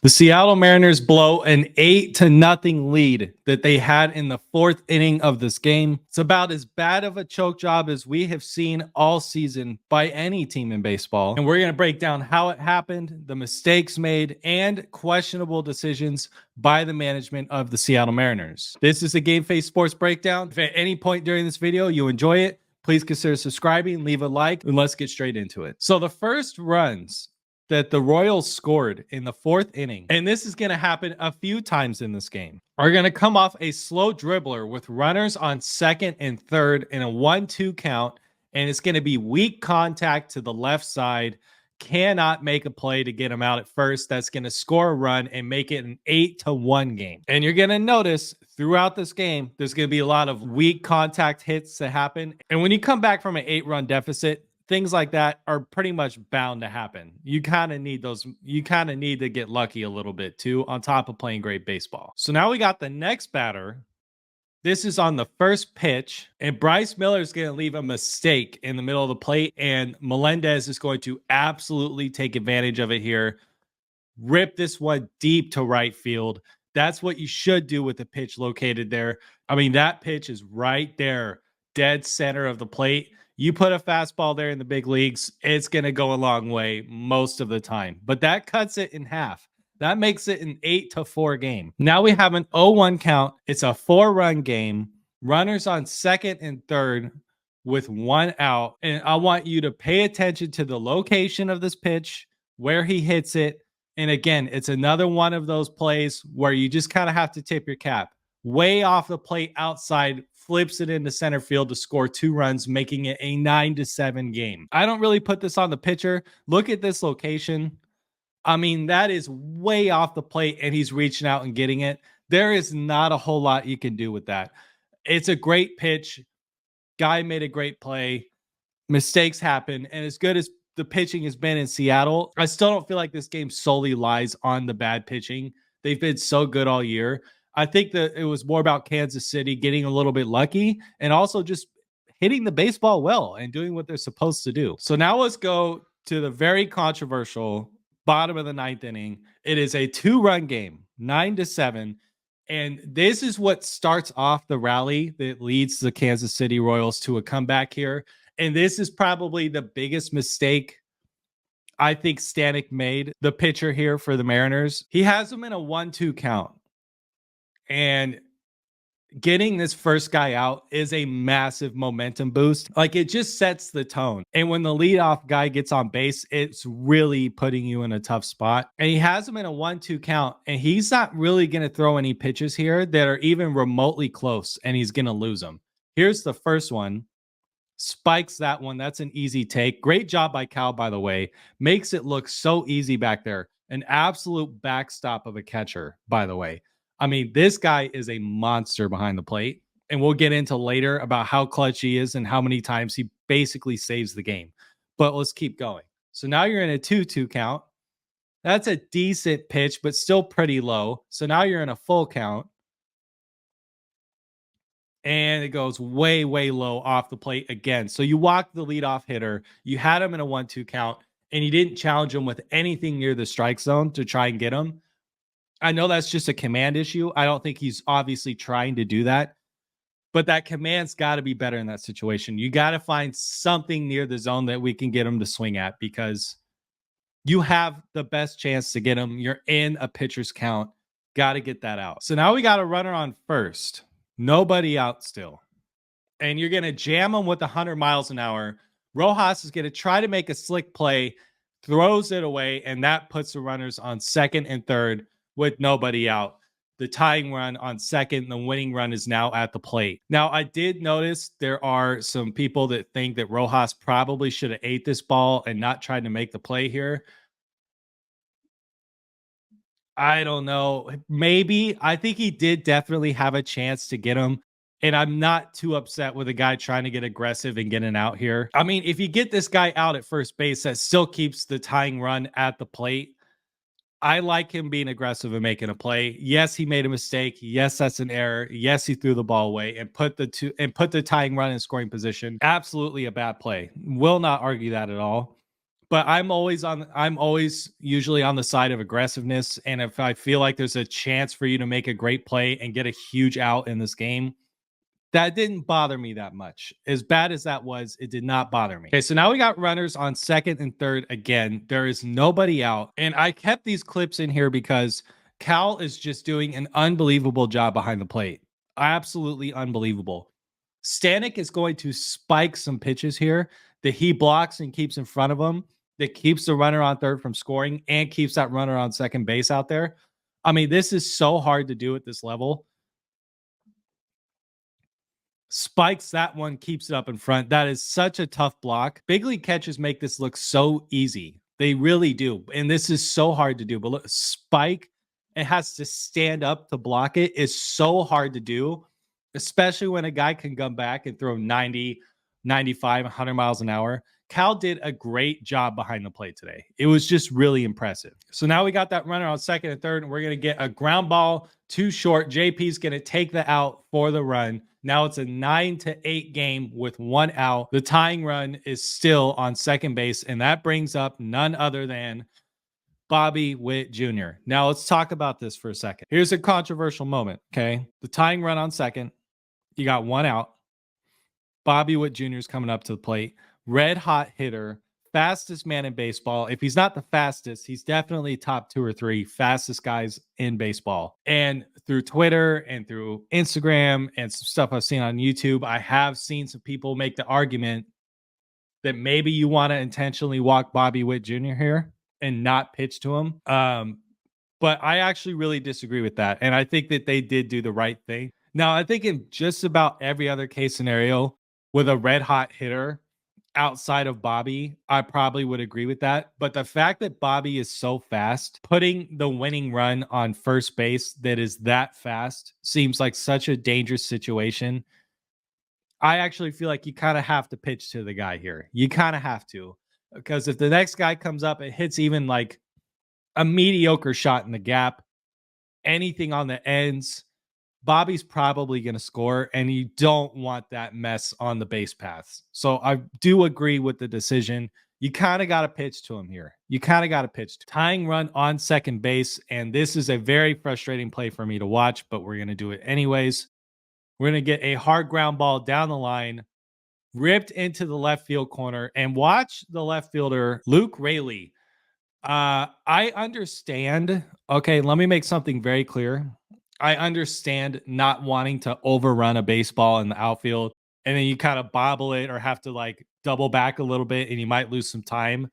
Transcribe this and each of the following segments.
The Seattle Mariners blow an 8-0 lead that they had in the fourth inning of this game. It's about as bad of a choke job as we have seen all season by any team in baseball. And we're going to break down how it happened, the mistakes made, and questionable decisions by the management of the Seattle Mariners. This is a Game Face Sports Breakdown. If at any point during this video you enjoy it, please consider subscribing, leave a like, and let's get straight into it. So the first runs that the Royals scored in the fourth inning, and this is going to happen a few times in this game, are going to come off a slow dribbler with runners on second and third in a 1-2 count, and it's going to be weak contact to the left side. Cannot make a play to get him out at first. That's going to score a run and make it an 8-1 game. And you're going to notice throughout this game, there's going to be a lot of weak contact hits that happen. And when you come back from an 8-run deficit, things like that are pretty much bound to happen. You kind of need those. You kind of need to get lucky a little bit too, on top of playing great baseball. So now we got the next batter. This is on the first pitch, and Bryce Miller is going to leave a mistake in the middle of the plate, and Melendez is going to absolutely take advantage of it here. Rip this one deep to right field. That's what you should do with the pitch located there. I mean, that pitch is right there, dead center of the plate. You put a fastball there in the big leagues, it's going to go a long way most of the time. But that cuts it in half. That makes it an 8-4 game. Now we have an 0-1 count. It's a 4-run game. Runners on second and third with one out. And I want you to pay attention to the location of this pitch, where he hits it. And again, it's another one of those plays where you just kind of have to tip your cap. Way off the plate outside, flips it into center field to score 2 runs, making it a 9-7 game. I don't really put this on the pitcher. Look at this location. I mean, that is way off the plate, and he's reaching out and getting it. There is not a whole lot you can do with that. It's a great pitch. Guy made a great play. Mistakes happen, and as good as the pitching has been in Seattle, I still don't feel like this game solely lies on the bad pitching. They've been so good all year. I think that it was more about Kansas City getting a little bit lucky and also just hitting the baseball well and doing what they're supposed to do. So now let's go to the very controversial bottom of the ninth inning. It is a 2-run game, 9-7. And this is what starts off the rally that leads the Kansas City Royals to a comeback here. And this is probably the biggest mistake I think Stanek made, the pitcher here for the Mariners. He has them in a 1-2 count. And getting this first guy out is a massive momentum boost. Like, it just sets the tone. And when the leadoff guy gets on base, it's really putting you in a tough spot. And he has him in a 1-2 count, and he's not really going to throw any pitches here that are even remotely close, and he's going to lose them. Here's the first one. Spikes that one. That's an easy take. Great job by Cal, by the way. Makes it look so easy back there. An absolute backstop of a catcher, by the way. I mean, this guy is a monster behind the plate, and we'll get into later about how clutch he is and how many times he basically saves the game. But let's keep going. So now you're in a 2-2 count. That's a decent pitch, but still pretty low. So now you're in a full count. And it goes way, way low off the plate again. So you walked the leadoff hitter. You had him in a 1-2 count, and you didn't challenge him with anything near the strike zone to try and get him. I know that's just a command issue. I don't think he's obviously trying to do that, but that command's got to be better in that situation. You got to find something near the zone that we can get him to swing at, because you have the best chance to get him. You're in a pitcher's count. Got to get that out. So now we got a runner on first. Nobody out still. And you're going to jam him with 100 miles an hour. Rojas is going to try to make a slick play, throws it away, and that puts the runners on second and third with nobody out. The tying run on second, the winning run is now at the plate. Now, I did notice there are some people that think that Rojas probably should have ate this ball and not tried to make the play here. I don't know. Maybe. I think he did definitely have a chance to get him. And I'm not too upset with a guy trying to get aggressive and getting out here. I mean, if you get this guy out at first base, that still keeps the tying run at the plate. I like him being aggressive and making a play. Yes, he made a mistake. Yes, that's an error. Yes, he threw the ball away and put the tying run in scoring position. Absolutely a bad play. Will not argue that at all. But I'm always usually on the side of aggressiveness. And if I feel like there's a chance for you to make a great play and get a huge out in this game, that didn't bother me that much. As bad as that was, it did not bother me. Okay, so now we got runners on second and third again. There is nobody out. And I kept these clips in here because Cal is just doing an unbelievable job behind the plate. Absolutely unbelievable. Stanek is going to spike some pitches here that he blocks and keeps in front of him, that keeps the runner on third from scoring and keeps that runner on second base out there. I mean, this is so hard to do at this level. Spikes that one, keeps it up in front. That is such a tough block. Big league catchers make this look so easy. They really do. And this is so hard to do. But look, Spike, it has to stand up to block it, is so hard to do, especially when a guy can come back and throw 90, 95, 100 miles an hour. Cal did a great job behind the plate today. It was just really impressive. So now we got that runner on second and third, and we're going to get a ground ball too short. JP's going to take the out for the run. Now it's a 9-8 game with one out. The tying run is still on second base, and that brings up none other than Bobby Witt Jr. Now let's talk about this for a second. Here's a controversial moment, okay? The tying run on second. You got one out. Bobby Witt Jr. is coming up to the plate. Red hot hitter, fastest man in baseball. If he's not the fastest, he's definitely top 2 or 3 fastest guys in baseball. And through Twitter and through Instagram and some stuff I've seen on YouTube, I have seen some people make the argument that maybe you want to intentionally walk Bobby Witt Jr. here and not pitch to him. But I actually really disagree with that. And I think that they did do the right thing. Now, I think in just about every other case scenario with a red hot hitter, outside of Bobby, I probably would agree with that. But the fact that Bobby is so fast, putting the winning run on first base that is that fast seems like such a dangerous situation. I actually feel like you kind of have to pitch to the guy here. You kind of have to. Because if the next guy comes up and hits even like a mediocre shot in the gap, anything on the ends, Bobby's probably going to score, and you don't want that mess on the base paths. So I do agree with the decision. You kind of got to pitch to him here. You kind of got to pitch. Tying run on second base, and this is a very frustrating play for me to watch, but we're going to do it anyways. We're going to get a hard ground ball down the line, ripped into the left field corner, and watch the left fielder, Luke Raley. I understand. Okay, let me make something very clear. I understand not wanting to overrun a baseball in the outfield, and then you kind of bobble it or have to like double back a little bit and you might lose some time.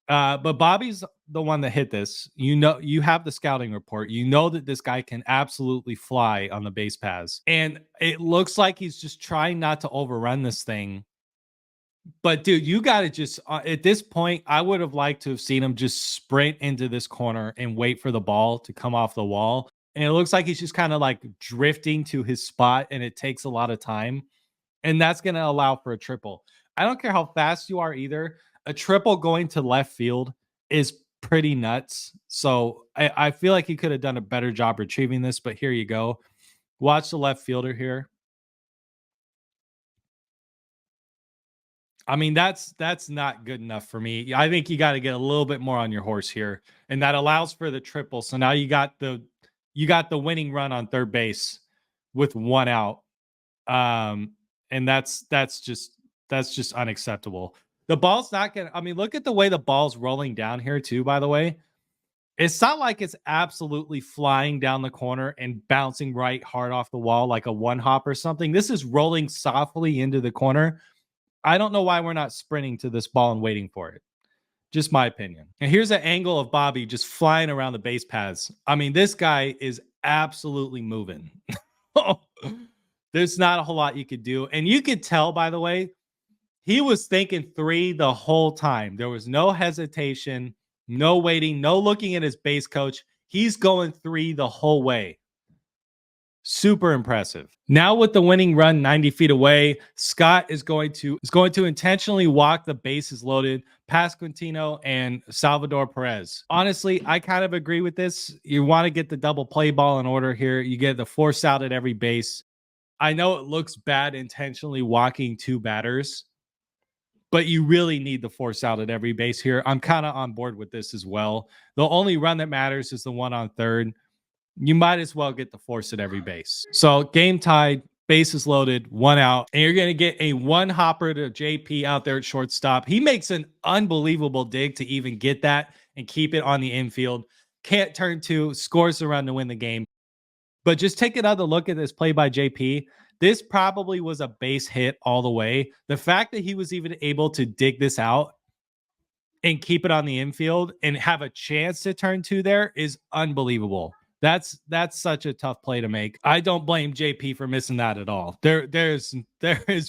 But Bobby's the one that hit this. You know, you have the scouting report. You know that this guy can absolutely fly on the base paths. And it looks like he's just trying not to overrun this thing. But dude, you got to just at this point, I would have liked to have seen him just sprint into this corner and wait for the ball to come off the wall. And it looks like he's just kind of like drifting to his spot, and it takes a lot of time. And that's going to allow for a triple. I don't care how fast you are either. A triple going to left field is pretty nuts. So I feel like he could have done a better job retrieving this, but here you go. Watch the left fielder here. I mean, that's not good enough for me. I think you got to get a little bit more on your horse here, and that allows for the triple. So now you got the winning run on third base with one out, and that's just unacceptable. The ball's not gonna. I mean, look at the way the ball's rolling down here too. By the way, it's not like it's absolutely flying down the corner and bouncing right hard off the wall like a one hop or something. This is rolling softly into the corner. I don't know why we're not sprinting to this ball and waiting for it. Just my opinion. And here's an angle of Bobby just flying around the base paths. I mean, this guy is absolutely moving. There's not a whole lot you could do. And you could tell, by the way, he was thinking 3 the whole time. There was no hesitation, no waiting, no looking at his base coach. He's going 3 the whole way. Super impressive. Now with the winning run 90 feet away, Scott is going to intentionally walk the bases loaded past Quintino and Salvador Perez. Honestly, I kind of agree with this. You want to get the double play ball in order here. You get the force out at every base. I know it looks bad intentionally walking 2 batters, but you really need the force out at every base here. I'm kind of on board with this as well. The only run that matters is the one on third. You might as well get the force at every base. So game tied, bases loaded, 1 out, and you're going to get a one hopper to JP out there at shortstop. He makes an unbelievable dig to even get that and keep it on the infield. Can't turn 2, scores the run to win the game. But just take another look at this play by JP. This probably was a base hit all the way. The fact that he was even able to dig this out and keep it on the infield and have a chance to turn 2 there is unbelievable. That's such a tough play to make. I don't blame JP for missing that at all. There's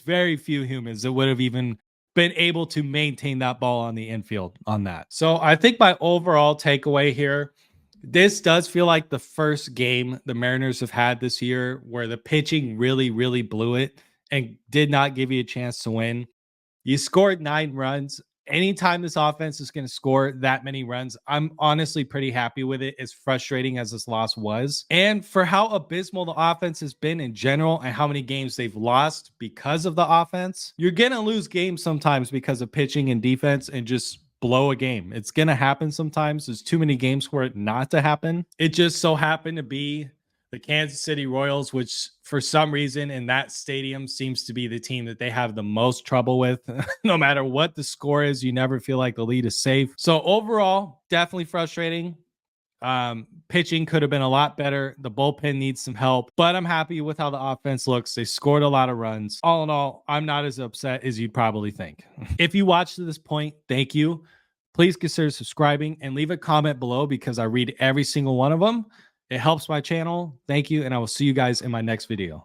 very few humans that would have even been able to maintain that ball on the infield on that. So I think my overall takeaway here, this does feel like the first game the Mariners have had this year where the pitching really, really blew it and did not give you a chance to win. You scored 9 runs. Anytime this offense is going to score that many runs, I'm honestly pretty happy with it, as frustrating as this loss was. And for how abysmal the offense has been in general and how many games they've lost because of the offense, you're going to lose games sometimes because of pitching and defense and just blow a game. It's going to happen sometimes. There's too many games for it not to happen. It just so happened to be the Kansas City Royals, which for some reason in that stadium seems to be the team that they have the most trouble with. No matter what the score is, you never feel like the lead is safe. So overall, definitely frustrating. Pitching could have been a lot better. The bullpen needs some help, but I'm happy with how the offense looks. They scored a lot of runs. All in all, I'm not as upset as you'd probably think. If you watched to this point, thank you. Please consider subscribing and leave a comment below because I read every single one of them. It helps my channel. Thank you. And I will see you guys in my next video.